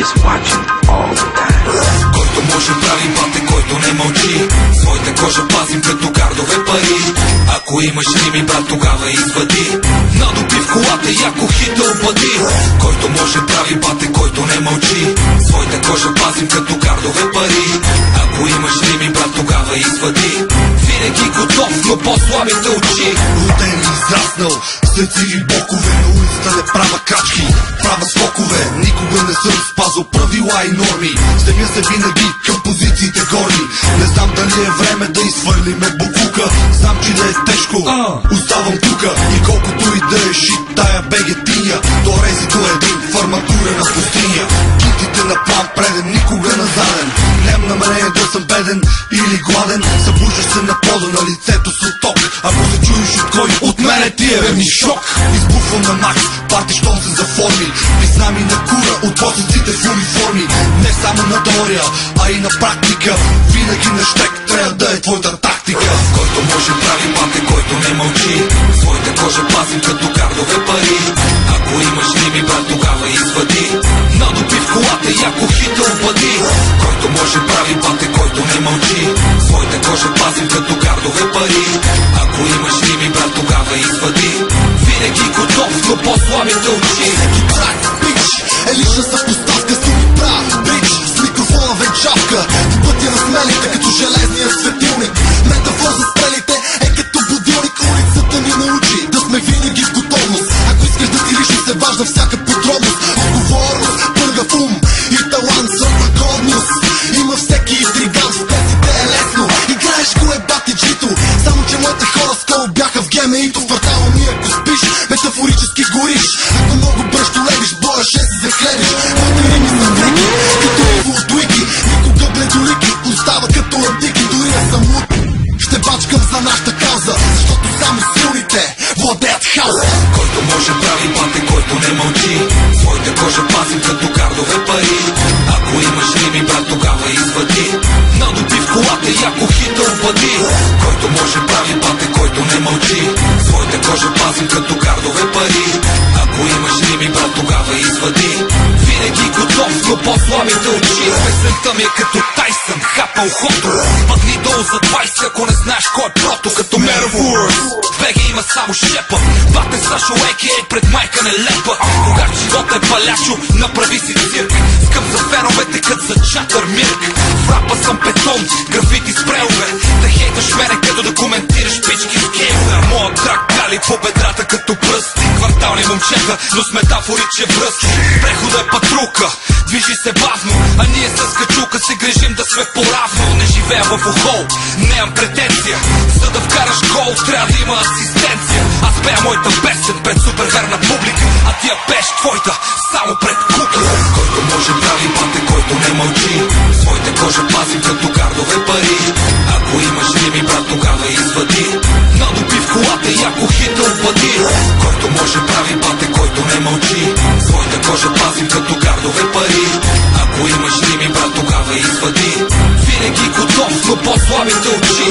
is watching all the time. Който може прави бате, който не мълчи. Своята кожа пазим като кардове пари. Ако имаш рими, брат, тогава извади. Надопи в колата, яко хита обади. Който може прави бате, който не мълчи. Своята кожа пазим като кардове пари. Ако имаш рими, брат, тогава извади. Винаги готов, но по-слабите очи. Роден и израснал, сърце и бокове. На улицата не права крачки, права скокове. Никога не съм спазвал правила и норми. Стремя се винаги към позициите горни. Не знам дали е време да изхвърлиме букука. Знам, че да е тежко, оставам тука. И колкото и да е шит тая бегетиня, до рези до един в арматурена пустиня. Китите на план преден, никога назаден. Нямам намерение да съм беден или гладен. Събуждаш се на пода, на лицето с отток. Ако се чуеш от кой, от мене ти е верни шок. Избухвам на макс, парти щом се заформи. Призна ми на кура от боците в униформи. Не само на теория, а и на практика. Винаги на щек трябва да е твоята тактика. Който може прави бате, който не мълчи. Своята кожа пазим като кардове пари. Ако имаш рими, брат, тогава извади. Надопи в колата, яко хита обади. Който може прави бате, който не мълчи. Своята кожа пазим като кардове пари. Ако имаш рими, брат, тогава извади. Винаги готов, но по-слабите очи. Всеки трак, бич, е лична съпоставка. Стуми прав, бич, с микрофона венчавка. В пътя на смелите, като железния светилник. Метафор за стрелите е като будилник. Улицата ни научи да сме винаги в готовност. Ако искаш да си лично се важна всяка подробност. Отговорност, пъргав ум и талант за годност. Има всеки интриган, с песите е лесно. Играеш кое батиджито. Само че моите хора скоро бяха в ГМИ-то. В квартала ми ако спиш, метафорически гориш. Ако много бръщо левиш, боя ще си захлебиш. Моите рими са треки, като Иво от Уики. Никога бледолики, остава като антики. Дори не съм луд, ще бачкам за нашата кауза. Защото само силните владеят хаоса. Който може прави бате, който не мълчи. Своята кожа пазим като кардове пари. Ако имаш рими, брат, тогава извади. Надопи в колата, яко хита обади. Който може прави бате, който не мълчи. Своята кожа пазим като кардове пари. Ако имаш рими, брат, тогава извади. Винаги готов, но по-слабите очи. Песента ми е като Тайсън, хапал хото. Падни долу за 20, ако не знаеш кой е прото. Като Metaphors, беги има само шепа. Бате Сашо Ейкей пред майка не лепа. Когато живота е палячо, направи си цирк. Скъп за феновете, кът за чатър мирк. В рапа съм бетон, графити спреове. Да хейташ мене, като да коментираш пички в кейове. Моят драк гали по бедрата като пръсти. Квартални момчета, но с метафори, че връзки. Прехода е патрулка, движи се бавно. А ние с качулка се грижим да сме по-равно. Не живея в охол, нямам претенция. За да вкараш гол, трябва да има асистенция. Аз пея моята песен пред суперверна публика. А ти я пееш твоята, само пред кука. Който може прави бате, който не мълчи. Своята кожа пазим като кардове пари. Ако имаш рими, брат, тогава извади. Надопи в колата, яко хита обади. Който може прави бате, който не мълчи. Своята кожа пазим като кардове пари. Ако имаш рими, брат, тогава извади. Винаги готов, но по-слабите очи.